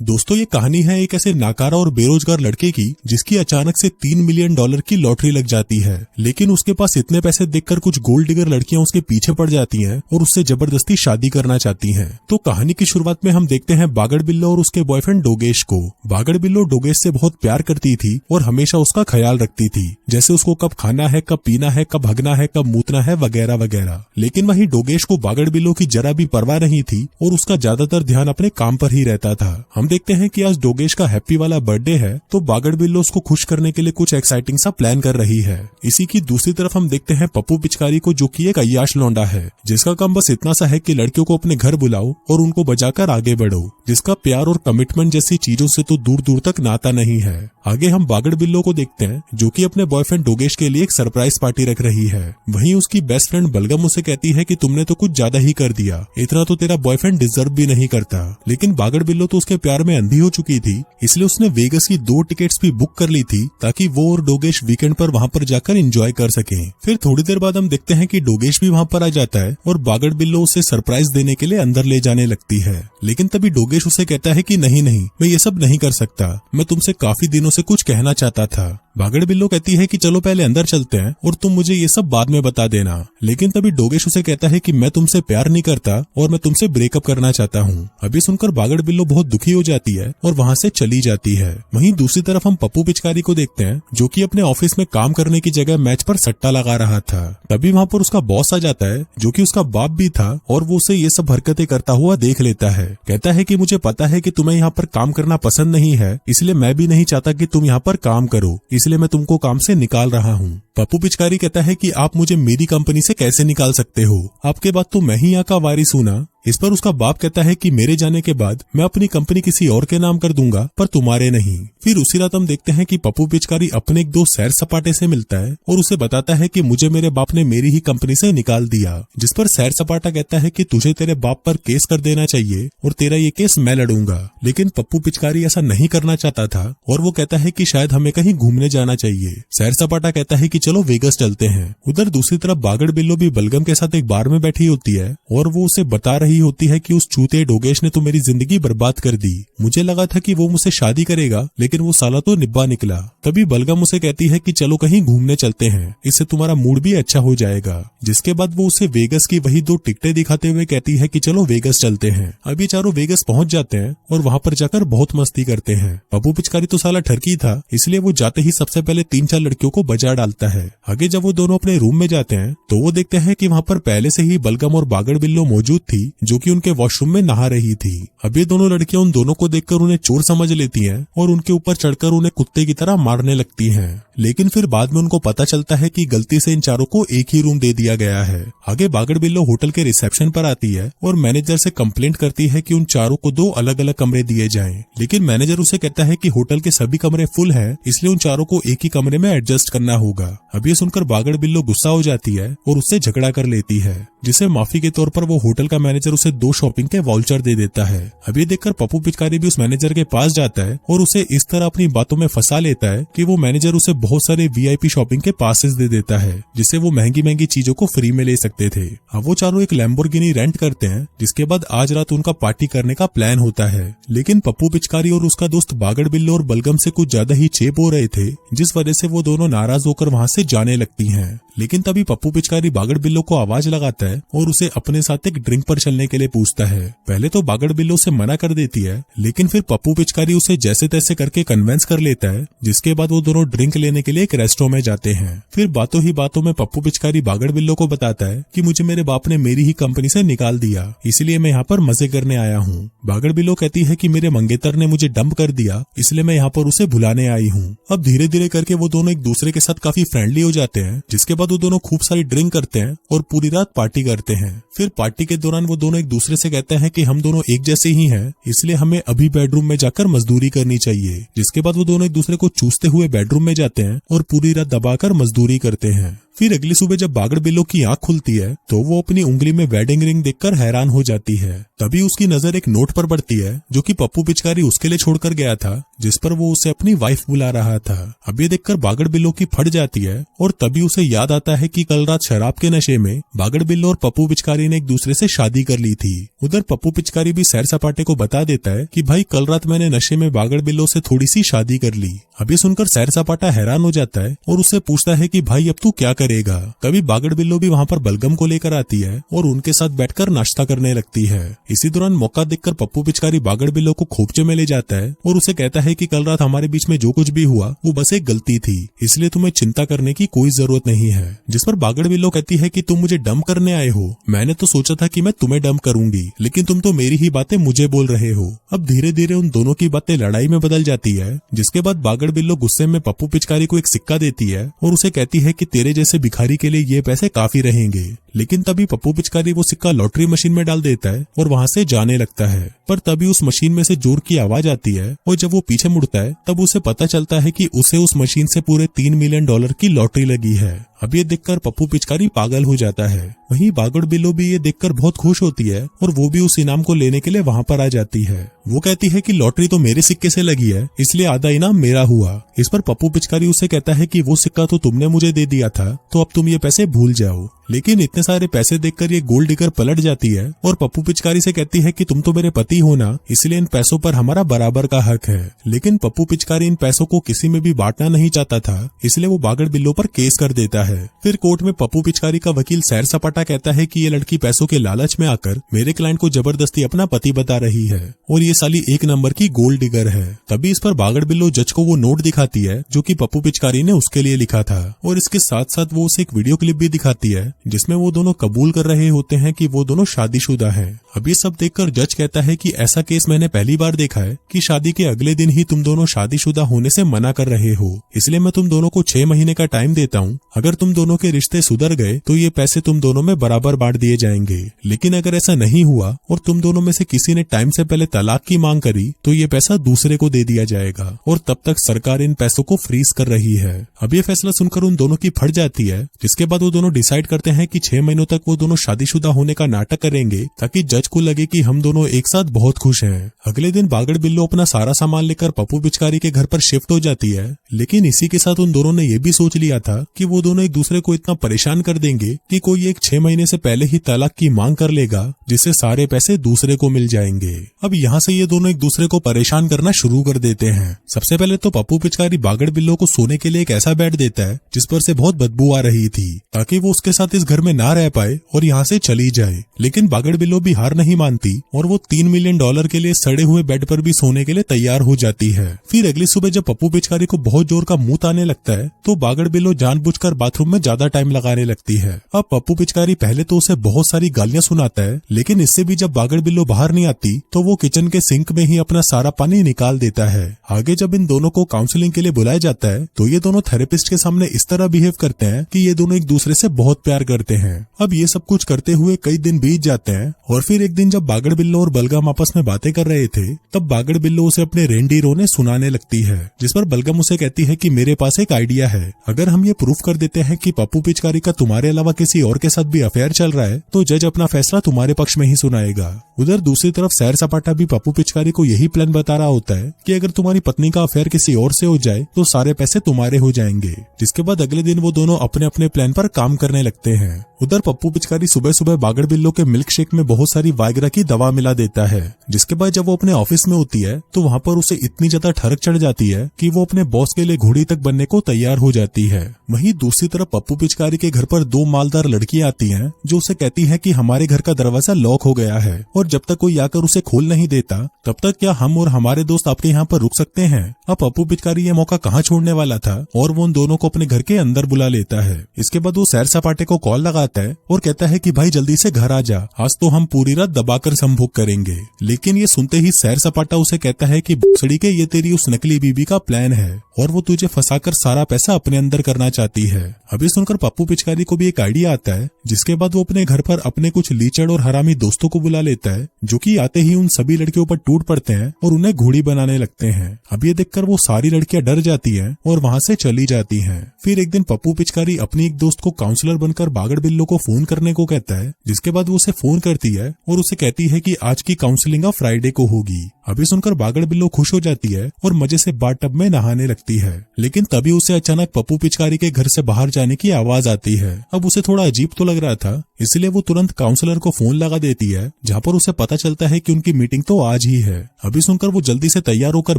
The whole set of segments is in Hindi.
दोस्तों ये कहानी है एक ऐसे नाकारा और बेरोजगार लड़के की जिसकी अचानक से $3 मिलियन की लॉटरी लग जाती है। लेकिन उसके पास इतने पैसे देखकर कुछ गोल्ड डिगर लड़कियां उसके पीछे पड़ जाती हैं और उससे जबरदस्ती शादी करना चाहती हैं। तो कहानी की शुरुआत में हम देखते हैं बागड़ बिल्लो और उसके बॉयफ्रेंड डोगेश को। बागड़ बिल्लो डोगेश से बहुत प्यार करती थी और हमेशा उसका ख्याल रखती थी, जैसे उसको कब खाना है, कब पीना है, कब हगना है, कब मूतना है, वगैरह वगैरह। लेकिन वहीं डोगेश को बागड़ बिल्लो की जरा भी परवाह नहीं थी और उसका ज्यादातर ध्यान अपने काम पर ही रहता था। हम देखते हैं कि आज डोगेश का हैप्पी वाला बर्थडे है, तो बागड़ बिल्लो उसको खुश करने के लिए कुछ एक्साइटिंग सा प्लान कर रही है। इसी की दूसरी तरफ हम देखते हैं पप्पू पिचकारी को, जो कि एक अय्याश लौंडा है, जिसका काम बस इतना सा है कि लड़कियों को अपने घर बुलाओ और उनको बजाकर आगे बढ़ो, जिसका प्यार और कमिटमेंट जैसी चीजों से तो दूर दूर तक नाता नहीं है। आगे हम बागड़ बिल्लो को देखते हैं, जो कि अपने बॉयफ्रेंड डोगेश के लिए एक सरप्राइज पार्टी रख रही है। वहीं उसकी बेस्ट फ्रेंड बलगम उसे कहती है कि तुमने तो कुछ ज्यादा ही कर दिया, इतना तो तेरा बॉयफ्रेंड डिजर्व भी नहीं करता। लेकिन बागड़ बिल्लो तो उसके प्यार में अंधी हो चुकी थी, इसलिए उसने वेगस की 2 टिकट्स भी बुक कर ली थी ताकि वो और डोगेश वीकेंड पर वहां पर जाकर एंजॉय कर सकें। फिर थोड़ी देर बाद हम देखते हैं कि डोगेश भी वहां पर आ जाता है और बागड़ बिल्लो उसे सरप्राइज देने के लिए अंदर ले जाने लगती है। लेकिन तभी डोगेश उसे कहता है कि नहीं नहीं, मैं ये सब नहीं कर सकता, मैं तुमसे काफी दिनों से कुछ कहना चाहता था। बागड़ बिल्लो कहती है कि चलो पहले अंदर चलते हैं और तुम मुझे ये सब बाद में बता देना। लेकिन तभी डोगेश उसे कहता है कि मैं तुमसे प्यार नहीं करता और मैं तुमसे ब्रेकअप करना चाहता हूँ। अभी सुनकर बागड़ बिल्लो बहुत दुखी हो जाती है और वहाँ से चली जाती है। वहीं दूसरी तरफ हम पप्पू पिचकारी को देखते हैं, जो कि अपने ऑफिस में काम करने की जगह मैच पर सट्टा लगा रहा था। तभी वहाँ पर उसका बॉस आ जाता है, जो कि उसका बाप भी था, और वो उसे ये सब हरकतें करता हुआ देख लेता है। कहता है कि मुझे पता है कि तुम्हें यहाँ पर काम करना पसंद नहीं है, इसलिए मैं भी नहीं चाहता कि तुम यहाँ पर काम करो, इसलिए मैं तुमको काम से निकाल रहा हूँ। पप्पू पिचकारी कहता है कि आप मुझे मेरी कंपनी से कैसे निकाल सकते हो, आपके बाद तो मैं ही यहाँ का वारिस हूँ ना। इस पर उसका बाप कहता है कि मेरे जाने के बाद मैं अपनी कंपनी किसी और के नाम कर दूंगा, पर तुम्हारे नहीं। फिर उसी रात हम देखते हैं कि पप्पू पिचकारी अपने एक दोस्त सैर सपाटे से मिलता है और उसे बताता है कि मुझे मेरे बाप ने मेरी ही कंपनी से निकाल दिया। जिस पर सैर सपाटा कहता है कि तुझे तेरे बाप पर केस कर देना चाहिए और तेरा ये केस मैं लड़ूंगा। लेकिन पप्पू पिचकारी ऐसा नहीं करना चाहता था और वो कहता है कि शायद हमें कहीं घूमने जाना चाहिए। सैर सपाटा कहता है कि चलो वेगस चलते हैं। उधर दूसरी तरफ बागड़ बिल्लो भी बलगम के साथ एक बार में बैठी होती है और वो उसे बता रही होती है कि उस चूते डोगेश ने तो मेरी जिंदगी बर्बाद कर दी। मुझे लगा था कि वो मुझसे शादी करेगा, लेकिन वो साला तो निब्बा निकला। तभी बलगम उसे कहती है कि चलो कहीं घूमने चलते हैं, इससे तुम्हारा मूड भी अच्छा हो जाएगा। जिसके बाद वो उसे वेगस की वही 2 टिकटें दिखाते हुए कहती है कि चलो वेगस चलते हैं। अभी चारों वेगस पहुंच जाते हैं और वहां पर जाकर बहुत मस्ती करते हैं। पप्पू पिचकारी तो साला ठरकी था, इसलिए वो जाते ही सबसे पहले 3-4 लड़कियों को बजा डालता है। आगे जब वो दोनों अपने रूम में जाते हैं तो वो देखते हैं कि वहाँ पर पहले से ही बलगम और बागड़ बिल्लो मौजूद थी, जो कि उनके वॉशरूम में नहा रही थी। अब ये दोनों लड़कियां उन दोनों को देखकर उन्हें चोर समझ लेती हैं और उनके ऊपर चढ़कर उन्हें कुत्ते की तरह मारने लगती हैं। लेकिन फिर बाद में उनको पता चलता है कि गलती से इन चारों को एक ही रूम दे दिया गया है। आगे बागड़ बिल्लो होटल के रिसेप्शन पर आती है और मैनेजर से कंप्लेंट करती है कि उन चारों को 2 अलग अलग कमरे दिए जाएं। लेकिन मैनेजर उसे कहता है कि होटल के सभी कमरे फुल हैं, इसलिए उन चारों को एक ही कमरे में एडजस्ट करना होगा। अब ये सुनकर बागड़ बिल्लो गुस्सा हो जाती है और उससे झगड़ा कर लेती है, जिसे माफी के तौर पर वो होटल का मैनेजर उसे 2 शॉपिंग के वाउचर दे देता है। अब ये देखकर पप्पू पिचकारी भी उस मैनेजर के पास जाता है और उसे इस तरह अपनी बातों में फंसा लेता है कि वो मैनेजर उसे बहुत सारे VIP शॉपिंग के पासेस दे देता है, जिससे वो महंगी महंगी चीजों को फ्री में ले सकते थे। अब वो चारों एक लैम्बोर्गिनी रेंट करते हैं, जिसके बाद आज रात उनका पार्टी करने का प्लान होता है। लेकिन पप्पू पिचकारी और उसका दोस्त बागड़ बिल्लो और बलगम से कुछ ज्यादा ही चेप हो रहे थे, जिस वजह से वो दोनों नाराज होकर वहाँ से जाने लगती हैं। लेकिन तभी पप्पू पिचकारी बागड़ बिल्लो को आवाज लगाता है और उसे अपने साथ एक ड्रिंक पर चलने के लिए पूछता है। पहले तो बागड़ बिल्लो उसे मना कर देती है, लेकिन फिर पप्पू पिचकारी उसे जैसे तैसे करके कन्विंस कर लेता है, जिसके बाद वो दोनों ड्रिंक लेने के लिए एक रेस्टोरेंट में जाते हैं। फिर बातों ही बातों में पप्पू पिचकारी बागड़ बिल्लो को बताता है कि मुझे मेरे बाप ने मेरी ही कंपनी से निकाल दिया, इसलिए मैं यहाँ पर मजे करने आया हूँ। बागड़ बिल्लो कहती है कि मेरे मंगेतर ने मुझे डंप कर दिया, इसलिए मैं यहाँ पर उसे भुलाने आई हूँ। अब धीरे धीरे करके वो दोनों एक दूसरे के साथ काफी फ्रेंडली हो जाते हैं, जिसके बाद वो दोनों खूब सारी ड्रिंक करते हैं और पूरी रात पार्टी करते हैं। फिर पार्टी के दौरान वो दोनों एक दूसरे से कहते हैं कि हम दोनों एक जैसे ही हैं, इसलिए हमें अभी बेडरूम में जाकर मजदूरी करनी चाहिए। जिसके बाद वो दोनों एक दूसरे को चूसते हुए बेडरूम में जाते हैं और पूरी रात दबाकर मजदूरी करते हैं। फिर अगली सुबह जब बागड़ बिल्लो की आंख खुलती है तो वो अपनी उंगली में वेडिंग रिंग देखकर हैरान हो जाती है। तभी उसकी नजर एक नोट पर पड़ती है, जो कि पप्पू पिचकारी उसके लिए छोड़कर गया था, जिस पर वो उसे अपनी वाइफ बुला रहा था। अब ये देखकर बागड़ बिल्लो की फट जाती है और तभी उसे याद आता है कि कल रात शराब के नशे में बागड़ बिल्लो और पप्पू पिचकारी ने एक दूसरे से शादी कर ली थी। उधर पप्पू पिचकारी भी सैर सपाटे को बता देता है कि भाई कल रात मैंने नशे में बागड़ बिल्लो से थोड़ी सी शादी कर ली। अब ये सुनकर सैर सपाटा हैरान हो जाता है और उससे पूछता है कि भाई अब तू क्या करेगा। तभी बागड़ बिल्लो भी वहाँ पर बलगम को लेकर आती है और उनके साथ बैठकर नाश्ता करने लगती है। इसी दौरान मौका देखकर पप्पू पिचकारी बागड़ बिल्लो को खोपचे में ले जाता है और उसे कहता है कि कल रात हमारे बीच में जो कुछ भी हुआ वो बस एक गलती थी, इसलिए तुम्हें चिंता करने की कोई जरूरत नहीं है। जिस पर बागड़ बिल्लो कहती है कि तुम मुझे डंप करने आए हो, मैंने तो सोचा था कि मैं तुम्हें डंप करूंगी, लेकिन तुम तो मेरी ही बातें मुझे बोल रहे हो। अब धीरे धीरे उन दोनों की बातें लड़ाई में बदल जाती है, जिसके बाद बागड़ बिल्लो गुस्से में पप्पू पिचकारी को एक सिक्का देती है और उसे कहती है कि तेरे जैसे भिखारी के लिए ये पैसे काफी रहेंगे। लेकिन तभी पप्पू पिचकारी वो सिक्का लॉटरी मशीन में डाल देता है और वहाँ से जाने लगता है। पर तभी उस मशीन में से जोर की आवाज आती है और जब वो पीछे मुड़ता है तब उसे पता चलता है कि उसे उस मशीन से पूरे 3 मिलियन डॉलर की लॉटरी लगी है। अब ये देखकर पप्पू पिचकारी पागल हो जाता है। वहीं बागड़ बिल्लो भी ये देखकर बहुत खुश होती है और वो भी उस इनाम को लेने के लिए वहाँ पर आ जाती है। वो कहती है कि लॉटरी तो मेरे सिक्के से लगी है, इसलिए आधा इनाम मेरा हुआ। इस पर पप्पू पिचकारी उसे कहता है कि वो सिक्का तो तुमने मुझे दे दिया था, तो अब तुम ये पैसे भूल जाओ। लेकिन इतने सारे पैसे देखकर ये गोल्ड डिगर पलट जाती है और पप्पू पिचकारी से कहती है कि तुम तो मेरे पति हो ना, इसलिए इन पैसों पर हमारा बराबर का हक है। लेकिन पप्पू पिचकारी इन पैसों को किसी में भी बांटना नहीं चाहता था, इसलिए वो बागड़ बिल्लो पर केस कर देता है। फिर कोर्ट में पप्पू पिचकारी का वकील सैर सपाटा कहता है कि ये लड़की पैसों के लालच में आकर मेरे क्लाइंट को जबरदस्ती अपना पति बता रही है और ये साली 1 नंबर की गोल्ड डिगर है। तभी इस पर बागड़ बिल्लो जज को वो नोट दिखाती है जो कि पप्पू पिचकारी ने उसके लिए लिखा था और इसके साथ साथ वो उसे एक वीडियो क्लिप भी दिखाती है जिसमें वो दोनों कबूल कर रहे होते हैं कि वो दोनों शादीशुदा हैं। अब ये सब देखकर जज कहता है कि ऐसा केस मैंने पहली बार देखा है कि शादी के अगले दिन ही तुम दोनों शादीशुदा होने से मना कर रहे हो, इसलिए मैं तुम दोनों को 6 महीने का टाइम देता हूँ। अगर तुम दोनों के रिश्ते सुधर गए तो ये पैसे तुम दोनों में बराबर बांट दिए जाएंगे, लेकिन अगर ऐसा नहीं हुआ और तुम दोनों में से किसी ने टाइम से पहले तलाक की मांग करी तो ये पैसा दूसरे को दे दिया जाएगा और तब तक सरकार इन पैसों को फ्रीज कर रही है। अब ये फैसला सुनकर उन दोनों की फट जाती है, जिसके बाद वो दोनों डिसाइड करते हैं कि 6 महीनों तक वो दोनों शादीशुदा होने का नाटक करेंगे ताकि जज को लगे कि हम दोनों एक साथ बहुत खुश हैं। अगले दिन बागड़ बिल्लो अपना सारा सामान लेकर पप्पू पिचकारी के घर पर शिफ्ट हो जाती है, लेकिन इसी के साथ उन दोनों ने ये भी सोच लिया था कि वो दोनों एक दूसरे को इतना परेशान कर देंगे कि कोई एक 6 महीने से पहले ही तलाक की मांग कर लेगा, जिससे सारे पैसे दूसरे को मिल जाएंगे। अब यहाँ से ये दोनों एक दूसरे को परेशान करना शुरू कर देते हैं। सबसे पहले तो पप्पू पिचकारी बागड़ बिल्लो को सोने के लिए एक ऐसा बेड देता है जिस पर से बहुत बदबू आ रही थी, ताकि वो उसके साथ इस घर में ना रह पाए और यहाँ से चली जाए। लेकिन बागड़ बिल्लो भी हार नहीं मानती और वो 3 मिलियन डॉलर के लिए सड़े हुए बेड पर भी सोने के लिए तैयार हो जाती है। फिर अगली सुबह जब पप्पू पिचकारी को बहुत जोर का मुंह आने लगता है तो बागड़ बिल्लो जानबूझकर बाथरूम में ज्यादा टाइम लगाने लगती है। अब पप्पू पिचकारी पहले तो उसे बहुत सारी गालियां सुनाता है, लेकिन इससे भी जब बागड़ बिल्लो बाहर नहीं आती तो वो किचन के सिंक में ही अपना सारा पानी निकाल देता है। आगे जब इन दोनों को काउंसलिंग के लिए बुलाया जाता है तो ये दोनों थेरेपिस्ट के सामने इस तरह बिहेव करते हैं कि ये दोनों एक दूसरे से बहुत प्यार करते हैं। अब ये सब कुछ करते हुए कई दिन बीत जाते हैं और फिर एक दिन जब बागड़ बिल्लो और बलगम आपस में बातें कर रहे थे तब बागड़ बिल्लो उसे अपने रेंडी रोने सुनाने लगती है, जिस पर बलगम उसे कहती है कि मेरे पास एक आइडिया है, अगर हम ये प्रूफ कर देते हैं कि पप्पू पिचकारी का तुम्हारे अलावा किसी और के साथ भी अफेयर चल रहा है तो जज अपना फैसला तुम्हारे पक्ष में ही सुनाएगा। उधर दूसरी तरफ सैर सपाटा भी पप्पू पिचकारी को यही प्लान बता रहा होता है कि अगर तुम्हारी पत्नी का अफेयर किसी और से हो जाए तो सारे पैसे तुम्हारे हो जाएंगे। जिसके बाद अगले दिन वो दोनों अपने अपने प्लान पर काम करने लगते हैं। उधर पप्पू पिचकारी सुबह सुबह बागड़ बिल्लो के मिल्क शेक में बहुत सारी वाइग्रा की दवा मिला देता है, जिसके बाद जब वो अपने ऑफिस में होती है तो वहाँ पर उसे इतनी ज्यादा ठरक चढ़ जाती है कि वो अपने बॉस के लिए घोड़ी तक बनने को तैयार हो जाती है। वहीं दूसरी तरफ पप्पू पिचकारी के घर पर 2 मालदार लड़कियां आती हैं जो उसे कहती हैं कि हमारे घर का दरवाजा लॉक हो गया है और जब तक कोई आकर उसे खोल नहीं देता तब तक क्या हम और हमारे दोस्त आपके यहाँ पर रुक सकते हैं। अब पप्पू पिचकारी ये मौका कहाँ छोड़ने वाला था और वो उन दोनों को अपने घर के अंदर बुला लेता है। इसके बाद वो सैर सपाटे को कॉल लगाता है और कहता है कि भाई जल्दी से घर आ जा, आज तो हम पूरी रात दबाकर संभोग करेंगे। लेकिन ये सुनते ही सैर सपाटा उसे कहता है कि भोसड़ी के ये तेरी उस नकली बीबी का प्लान है और वो तुझे फंसाकर सारा पैसा अपने अंदर करना चाहती है। अभी सुनकर पप्पू पिचकारी को भी एक आइडिया आता है, जिसके बाद वो अपने घर पर अपने कुछ लीचड़ और हरामी दोस्तों को बुला लेता है जो कि आते ही उन सभी लड़कियों पर टूट पड़ते हैं और उन्हें घोड़ी बनाने लगते हैं। अब ये देखकर वो सारी लड़कियां डर जाती हैं और वहाँ से चली जाती हैं। फिर एक दिन पप्पू पिचकारी अपनी एक दोस्त को काउंसलर बनकर बागड़ बिल्लो को फोन करने को कहता है, जिसके बाद वो उसे फोन करती है और उसे कहती है कि आज की काउंसलिंग फ्राइडे को होगी। अभी सुनकर बागड़ बिल्लो खुश हो जाती है और मजे से बाथटब में नहाने लगती है। लेकिन तभी उसे अचानक पप्पू पिचकारी के घर से बाहर जाने की आवाज आती है। अब उसे थोड़ा अजीब तो लग रहा था, इसलिए वो तुरंत काउंसलर को फोन लगा देती है, जहाँ पर उसे पता चलता है कि उनकी मीटिंग तो आज ही है। अभी सुनकर वो जल्दी से तैयार होकर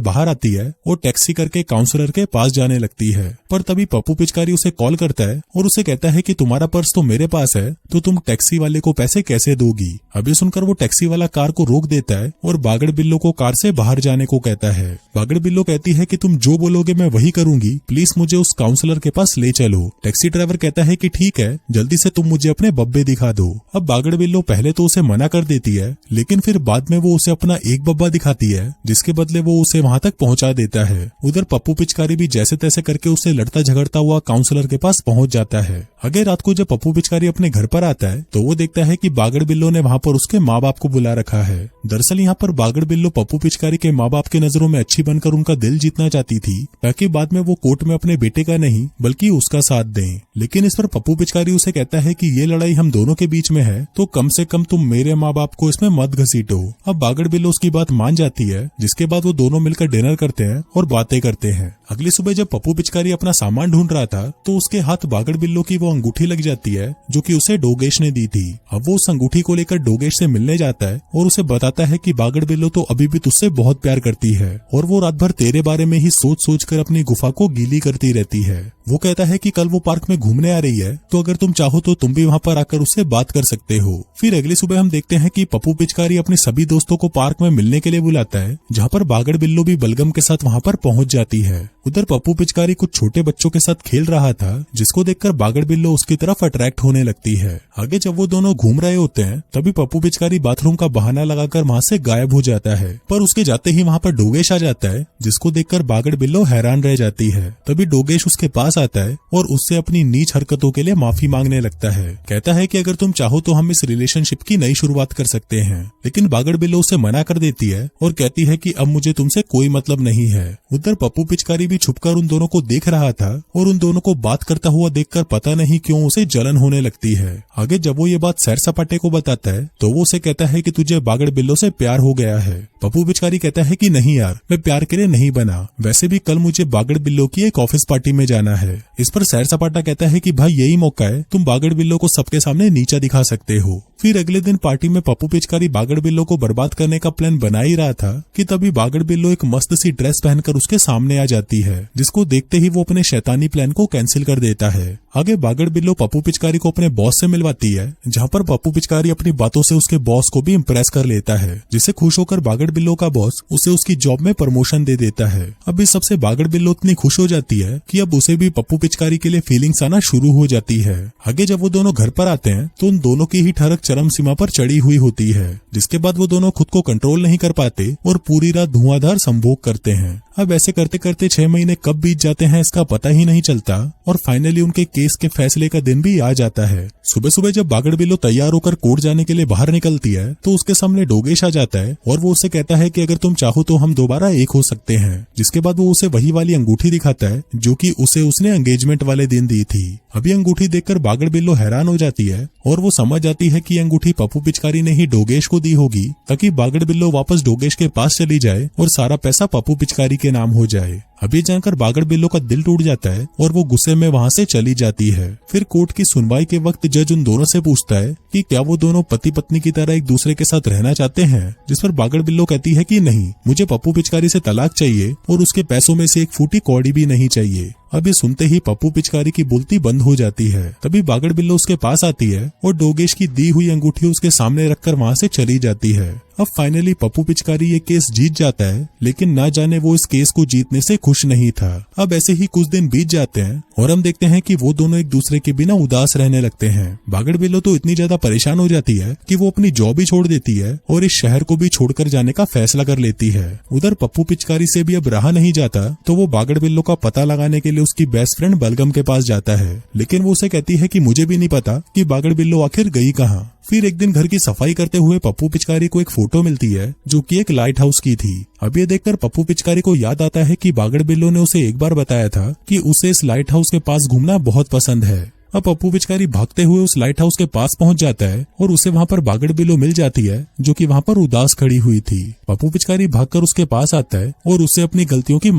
बाहर आती है और टैक्सी करके काउंसलर के पास जाने लगती है। पर तभी पप्पू पिचकारी उसे कॉल करता है और उसे कहता है कि तुम्हारा पर्स तो मेरे पास है, तो तुम टैक्सी वाले को पैसे कैसे दोगी। अभी सुनकर वो टैक्सी वाला कार को रोक देता है और बागड़ बिल्लो को कार से बाहर जाने को कहता है। बागड़ बिल्लो कहती है कि तुम जो बोलोगे मैं वही करूंगी, प्लीज मुझे उस काउंसलर के पास ले चलो। टैक्सी ड्राइवर कहता है कि ठीक है, जल्दी से तुम मुझे अपने बब्बे दिखा दो। अब बागड़ बिल्लो पहले तो उसे मना कर देती है, लेकिन फिर बाद में वो उसे अपना एक बब्बा दिखाती है, जिसके बदले वो उसे वहां तक पहुंचा देता है। उधर पप्पू पिचकारी भी जैसे तैसे करके उसे लड़ता झगड़ता हुआ काउंसलर के पास पहुंच जाता है। अगले रात को जब पप्पू पिचकारी अपने घर पर आता है तो वो देखता है कि बागड़ बिल्लो ने वहाँ पर उसके माँ बाप को बुला रखा है। दरअसल यहाँ पर बागड़ बिल्लो पप्पू पिचकारी के माँ बाप की नजरों में अच्छी बनकर उनका दिल जीतना चाहती थी, ताकि बाद में वो कोर्ट में अपने बेटे का नहीं बल्कि उसका साथ दें। लेकिन इस पर पप्पू पिचकारी उसे कहता है कि ये लड़ाई हम दोनों के बीच में है, तो कम से कम तुम मेरे माँ बाप को इसमें मत घसीटो। अब बागड़ बिल्लो उसकी बात मान जाती है, जिसके बाद वो दोनों मिलकर डिनर करते हैं और बातें करते हैं। अगली सुबह जब पप्पू पिचकारी अपना सामान ढूंढ रहा था तो उसके हाथ बागड़ बिल्लो की वो अंगूठी लग जाती है, जो कि उसे डोगेश ने दी थी। अब वो उस अंगूठी को लेकर डोगेश से मिलने जाता है और उसे बताता है कि बागड़ बिल्लो तो अभी भी तुझसे बहुत प्यार करती है और वो रात भर तेरे बारे में ही सोच सोच कर अपनी गुफा को गीली करती रहती है। वो कहता है कि कल वो पार्क में घूमने आ रही है, तो अगर तुम चाहो तो तुम भी वहाँ पर आकर उससे बात कर सकते हो। फिर अगली सुबह हम देखते हैं कि पप्पू पिचकारी अपने सभी दोस्तों को पार्क में मिलने के लिए बुलाता है, जहाँ पर बागड़ बिल्लो भी बलगम के साथ वहाँ पर पहुँच जाती है। उधर पप्पू पिचकारी कुछ छोटे बच्चों के साथ खेल रहा था, जिसको देखकर बागड़ बिल्लो उसकी तरफ अट्रैक्ट होने लगती है। आगे जब वो दोनों घूम रहे होते हैं तभी पप्पू पिचकारी बाथरूम का बहाना लगाकर वहाँ से गायब हो जाता है, पर उसके जाते ही वहाँ पर डोगेश आ जाता है, जिसको देखकर बागड़ बिल्लो हैरान रह जाती है। तभी डोगेश उसके पास आता है और उससे अपनी नीच हरकतों के लिए माफी मांगने लगता है। कहता है कि अगर तुम चाहो तो हम इस रिलेशनशिप की नई शुरुआत कर सकते हैं, लेकिन बागड़ बिल्लो उसे मना कर देती है और कहती है कि अब मुझे तुमसे कोई मतलब नहीं है। उधर पप्पू पिचकारी भी छुपकर उन दोनों को देख रहा था और उन दोनों को बात करता हुआ देखकर पता नहीं क्यों उसे जलन होने लगती है। आगे जब वो ये बात सैर सपाटे को बताता है तो वो उसे कहता है कि तुझे बागड़ बिल्लो से प्यार हो गया है। पप्पू पिचकारी कहता है कि नहीं यार, मैं प्यार के लिए नहीं बना, वैसे भी कल मुझे बागड़ बिल्लो की एक ऑफिस पार्टी में जाना है। इस पर सैर सपाटा कहता है कि भाई यही मौका है, तुम बागड़ बिल्लो को सबके सामने नीचा दिखा सकते हो। फिर अगले दिन पार्टी में पप्पू पिचकारी बागड़ बिल्लो को बर्बाद करने का प्लान बना ही रहा था कि तभी बागड़ बिल्लो एक मस्त सी ड्रेस पहनकर उसके सामने आ जाती है, जिसको देखते ही वो अपने शैतानी प्लान को कैंसिल कर देता है। आगे बागड़ बिल्लो पप्पू पिचकारी को अपने बॉस से मिलवाती है, जहाँ पर पप्पू पिचकारी अपनी बातों से उसके बॉस को भी इम्प्रेस कर लेता है, जिससे खुश होकर बागड़ बिल्लो का बॉस उसे उसकी जॉब में प्रमोशन दे देता है। अब इस सबसे बागड़ बिल्लो इतनी खुश हो जाती है कि अब उसे भी पप्पू पिचकारी के लिए फीलिंग्स आना शुरू हो जाती है। आगे जब वो दोनों घर पर आते हैं तो उन दोनों की ही ठरक चरम सीमा पर चढ़ी हुई होती है, जिसके बाद वो दोनों खुद को कंट्रोल नहीं कर पाते और पूरी रात धुआंधार संभोग करते हैं। अब ऐसे करते करते 6 महीने कब बीत जाते हैं इसका पता ही नहीं चलता और फाइनली उनके केस के फैसले का दिन भी आ जाता है। सुबह सुबह जब बागड़ बिल्लो तैयार होकर कोर्ट जाने के लिए बाहर निकलती है तो उसके सामने डोगेश आ जाता है और वो उसे कहता है कि अगर तुम चाहो तो हम दोबारा एक हो सकते हैं। जिसके बाद वो उसे वही वाली अंगूठी दिखाता है जो कि उसने एंगेजमेंट वाले दिन दी थी। अभी अंगूठी देखकर बागड़ बिल्लो हैरान हो जाती है और वो समझ जाती है कि अंगूठी पप्पू पिचकारी ने ही डोगेश को दी होगी, ताकि बागड़ बिल्लो वापस डोगेश के पास चली जाए और सारा पैसा पप्पू पिचकारी के नाम हो जाए। अभी जानकर बागड़ बिल्लो का दिल टूट जाता है और वो गुस्से में वहाँ से चली जाती है। फिर कोर्ट की सुनवाई के वक्त जज उन दोनों से पूछता है कि क्या वो दोनों पति पत्नी की तरह एक दूसरे के साथ रहना चाहते हैं, जिस पर बागड़ बिल्लो कहती है कि नहीं, मुझे पप्पू पिचकारी से तलाक चाहिए और उसके पैसों में से एक फूटी कौड़ी भी नहीं चाहिए। अब ये सुनते ही पप्पू पिचकारी की बोलती बंद हो जाती है। तभी बागड़ बिल्लो उसके पास आती है और डोगेश की दी हुई अंगूठी उसके सामने रखकर वहाँ से चली जाती है। अब फाइनली पप्पू पिचकारी ये केस जीत जाता है, लेकिन ना जाने वो इस केस को जीतने से खुश नहीं था। अब ऐसे ही कुछ दिन बीत जाते हैं और हम देखते हैं कि वो दोनों एक दूसरे के बिना उदास रहने लगते हैं। बागड़ बिल्लो तो इतनी ज्यादा परेशान हो जाती है कि वो अपनी जॉब ही छोड़ देती है और इस शहर को भी छोड़कर जाने का फैसला कर लेती है। उधर पप्पू पिचकारी से भी अब रहा नहीं जाता तो वो बागड़ बिल्लो का पता लगाने के लिए उसकी बेस्ट फ्रेंड बलगम के पास जाता है, लेकिन वो उसे कहती है कि मुझे भी नहीं पता कि बागड़ बिल्लो आखिर गई कहाँ। फिर एक दिन घर की सफाई करते हुए पप्पू पिचकारी को एक फोटो मिलती है जो कि एक लाइट हाउस की थी। अब ये देखकर पप्पू पिचकारी को याद आता है कि बागड़ बिल्लो ने उसे एक बार बताया था कि उसे इस लाइट हाउस के पास घूमना बहुत पसंद है। अब पप्पू पिचकारी भागते हुए उस लाइट हाउस के पास पहुंच जाता है और उसे वहां पर बागड़ बिल्लो मिल जाती है, जो कि वहां पर उदास खड़ी हुई थी। पप्पू पिचकारी भागकर उसके पास आता है और उससे अपनी गलतियों की